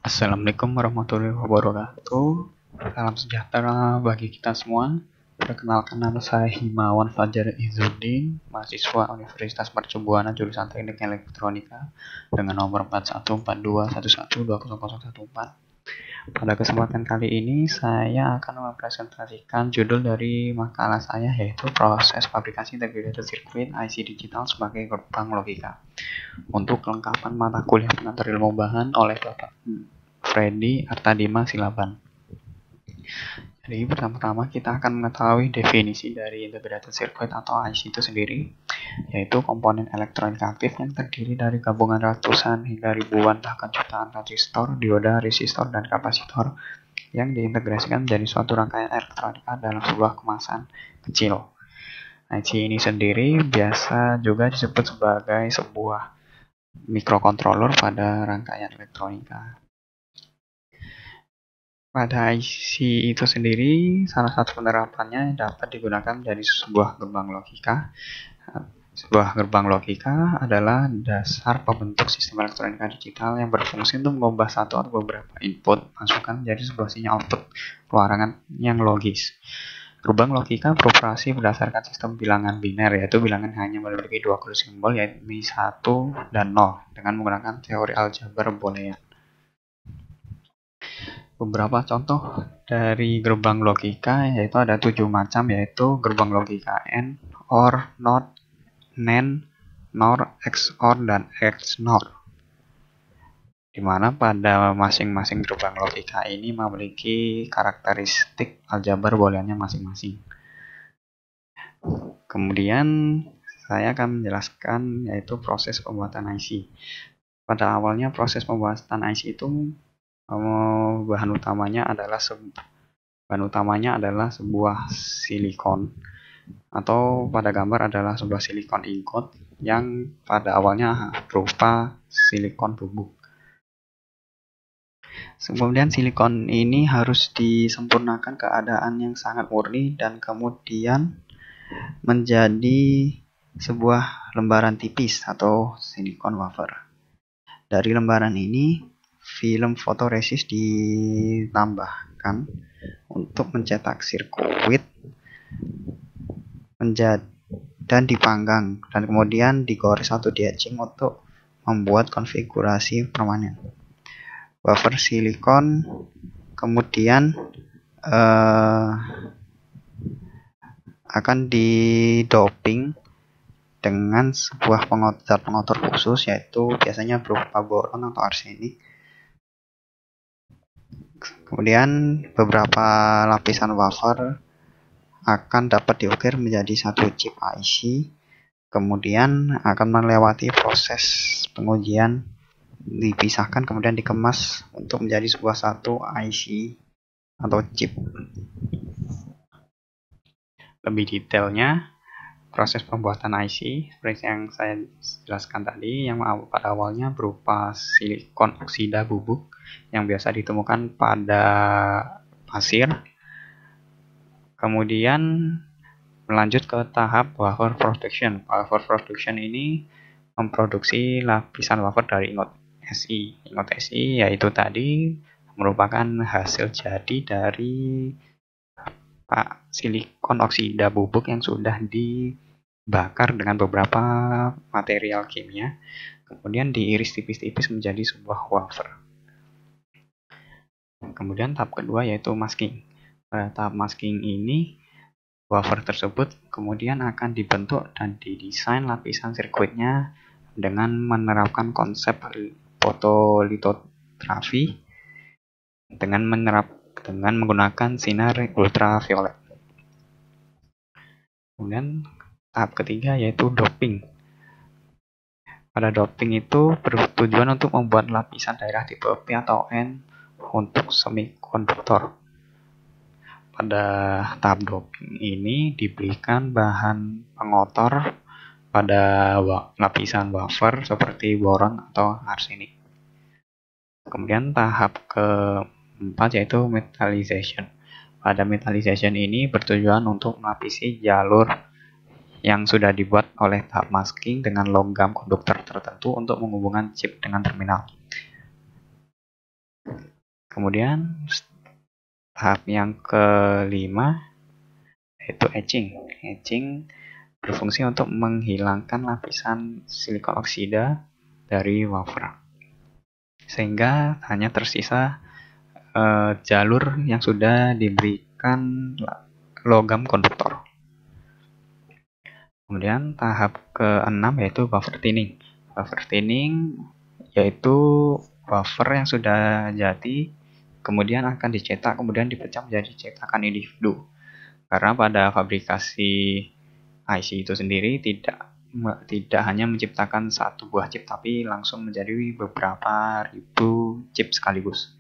Assalamualaikum warahmatullahi wabarakatuh. Salam sejahtera bagi kita semua. Perkenalkan, nama saya Himawan Fajar Izzuddin, mahasiswa Universitas Mercubuana jurusan Teknik Elektronika dengan nomor 4142112014. Pada kesempatan kali ini saya akan mempresentasikan judul dari makalah saya, yaitu proses fabrikasi integrated circuit IC digital sebagai gerbang logika. Untuk kelengkapan mata kuliah pengantar ilmu bahan oleh Bapak Freddy Artadima Silaban. Jadi pertama-tama kita akan mengetahui definisi dari integrated circuit atau IC itu sendiri, yaitu komponen elektronik aktif yang terdiri dari gabungan ratusan hingga ribuan bahkan jutaan transistor, dioda, resistor, dan kapasitor yang diintegrasikan menjadi suatu rangkaian elektronika dalam sebuah kemasan kecil. IC ini sendiri biasa juga disebut sebagai sebuah microcontroller pada rangkaian elektronika. Pada IC itu sendiri, salah satu penerapannya dapat digunakan menjadi sebuah gerbang logika. Sebuah gerbang logika adalah dasar pembentuk sistem elektronika digital yang berfungsi untuk mengubah satu atau beberapa input masukan menjadi sebuah sinyal output pelarangan yang logis. Gerbang logika beroperasi berdasarkan sistem bilangan biner, yaitu bilangan hanya memiliki dua kode simbol, yaitu 1 dan 0, dengan menggunakan teori aljabar Boolean. Beberapa contoh dari gerbang logika yaitu ada 7 macam, yaitu gerbang logika AND, OR, NOT, NAND, NOR, XOR, dan XNOR. Di mana pada masing-masing gerbang logika ini memiliki karakteristik aljabar Booleannya masing-masing. Kemudian saya akan menjelaskan yaitu proses pembuatan IC. Pada awalnya proses pembuatan IC itu bahan utamanya adalah sebuah silikon, atau pada gambar adalah sebuah silikon ingot yang pada awalnya berupa silikon bubuk. Kemudian silikon ini harus disempurnakan keadaan yang sangat murni dan kemudian menjadi sebuah lembaran tipis atau silikon wafer. Dari lembaran ini film fotoresist ditambahkan untuk mencetak sirkuit dan dipanggang, dan kemudian digores atau di-etching untuk membuat konfigurasi permanen. Wafer silikon kemudian akan didoping dengan sebuah pengotor khusus, yaitu biasanya berupa boron atau arsenik. Kemudian beberapa lapisan wafer akan dapat diukir menjadi satu chip IC, kemudian akan melewati proses pengujian, dipisahkan kemudian dikemas untuk menjadi sebuah satu IC atau chip. Lebih detailnya, proses pembuatan IC seperti yang saya jelaskan tadi, yang pada awalnya berupa silikon oksida bubuk yang biasa ditemukan pada pasir, kemudian melanjut ke tahap wafer production. Wafer production ini memproduksi lapisan wafer dari ingot Si. Ingot Si yaitu tadi merupakan hasil jadi dari silikon oksida bubuk yang sudah dibakar dengan beberapa material kimia, kemudian diiris tipis-tipis menjadi sebuah wafer. Kemudian tahap kedua yaitu masking. Pada tahap masking ini, wafer tersebut kemudian akan dibentuk dan didesain lapisan sirkuitnya dengan menerapkan konsep fotolitografi dengan menggunakan sinar ultraviolet. Kemudian tahap ketiga yaitu doping. Pada doping itu bertujuan untuk membuat lapisan daerah tipe P atau N untuk semikonduktor. Pada tahap doping ini diberikan bahan pengotor pada lapisan wafer seperti boron atau arsenik. Kemudian tahap keempat yaitu metallization. Pada metallization ini bertujuan untuk melapisi jalur yang sudah dibuat oleh tahap masking dengan logam konduktor tertentu untuk menghubungkan chip dengan terminal. Kemudian tahap yang kelima yaitu etching. Etching berfungsi untuk menghilangkan lapisan silikon oksida dari wafer, sehingga hanya tersisa jalur yang sudah diberikan logam konduktor. Kemudian tahap ke-6 yaitu buffer thinning. Buffer thinning yaitu buffer yang sudah jadi kemudian akan dicetak, kemudian dipecah menjadi cetakan individu. Karena pada fabrikasi IC itu sendiri tidak hanya menciptakan satu buah chip, tapi langsung menjadi beberapa ribu chip sekaligus.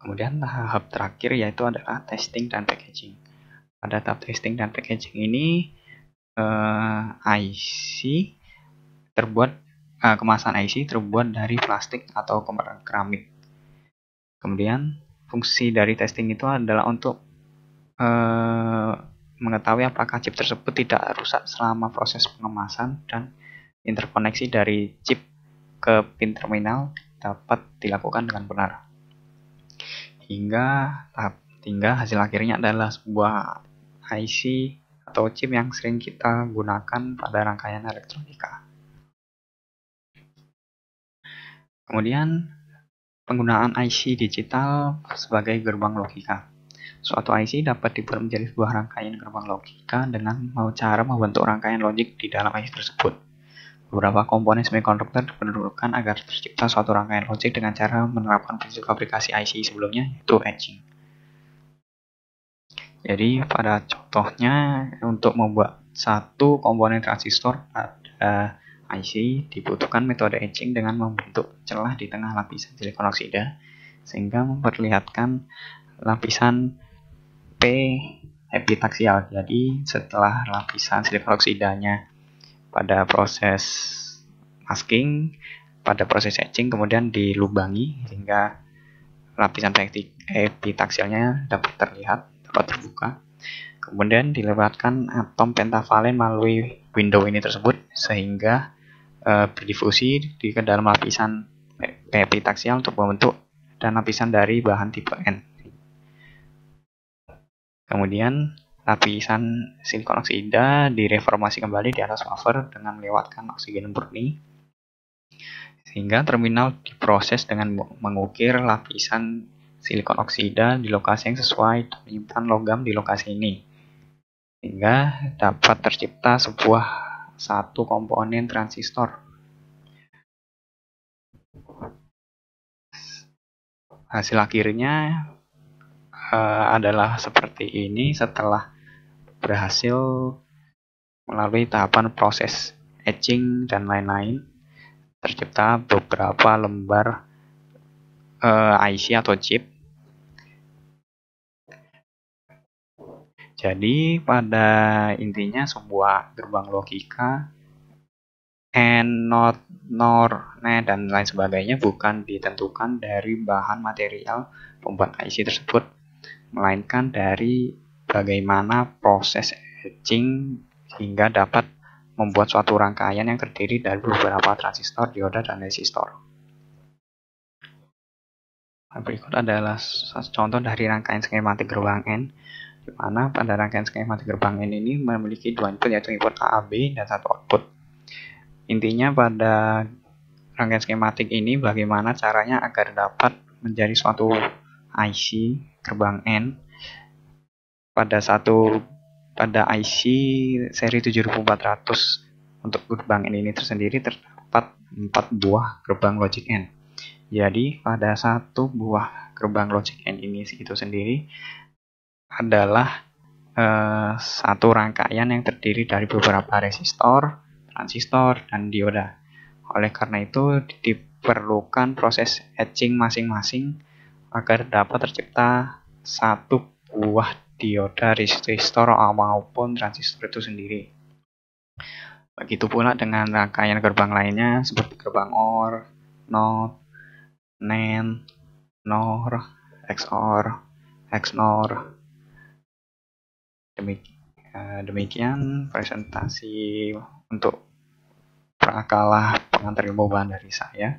Kemudian tahap terakhir yaitu adalah testing dan packaging. Pada tahap testing dan packaging ini kemasan IC terbuat dari plastik atau keramik. Kemudian fungsi dari testing itu adalah untuk mengetahui apakah chip tersebut tidak rusak selama proses pengemasan dan interkoneksi dari chip ke pin terminal dapat dilakukan dengan benar. Hingga hasil akhirnya adalah sebuah IC atau chip yang sering kita gunakan pada rangkaian elektronika. Kemudian penggunaan IC digital sebagai gerbang logika. Suatu IC dapat dibuat menjadi sebuah rangkaian gerbang logika dengan cara membentuk rangkaian logik di dalam IC tersebut. Beberapa komponen semikonduktor diperlukan agar tercipta suatu rangkaian logik dengan cara menerapkan prinsip fabrikasi IC sebelumnya, yaitu etching. Jadi pada contohnya untuk membuat satu komponen transistor pada IC dibutuhkan metode etching dengan membentuk celah di tengah lapisan silikon oksida sehingga memperlihatkan lapisan P epitaksial. Jadi setelah lapisan silikon oksidanya pada proses masking, pada proses etching kemudian dilubangi sehingga lapisan epitaksialnya dapat terlihat, dapat terbuka. Kemudian dilewatkan atom pentavalen melalui window ini tersebut sehingga berdifusi di dalam lapisan epitaksial untuk membentuk dan lapisan dari bahan tipe N. Kemudian lapisan silikon oksida direformasi kembali di atas wafer dengan melewatkan oksigen murni sehingga terminal diproses dengan mengukir lapisan silikon oksida di lokasi yang sesuai dan menyimpan logam di lokasi ini sehingga dapat tercipta satu komponen transistor. Hasil akhirnya adalah seperti ini setelah berhasil melalui tahapan proses etching dan lain-lain, tercipta beberapa lembar IC atau chip. Jadi pada intinya sebuah gerbang logika AND, NOT, NOR, NAND, dan lain sebagainya bukan ditentukan dari bahan material pembuat IC tersebut, melainkan dari bagaimana proses etching hingga dapat membuat suatu rangkaian yang terdiri dari beberapa transistor, dioda, dan resistor. Berikut adalah contoh dari rangkaian skematik gerbang N, di mana pada rangkaian skematik gerbang N ini memiliki dua input, yaitu input A, B, dan satu output. Intinya pada rangkaian skematik ini bagaimana caranya agar dapat menjadi suatu IC gerbang N. Pada IC seri 7400 untuk gerbang N ini tersendiri terdapat 4 buah gerbang logic N. Jadi pada satu buah gerbang logic N ini itu sendiri adalah satu rangkaian yang terdiri dari beberapa resistor, transistor, dan dioda. Oleh karena itu diperlukan proses etching masing-masing agar dapat tercipta satu buah dioda, resistor, maupun transistor itu sendiri. Begitu pula dengan rangkaian gerbang lainnya seperti gerbang OR, NOT, NAND, NOR, XOR, XNOR. Demikian presentasi untuk Prakala pengantar ilmu bahan dari saya.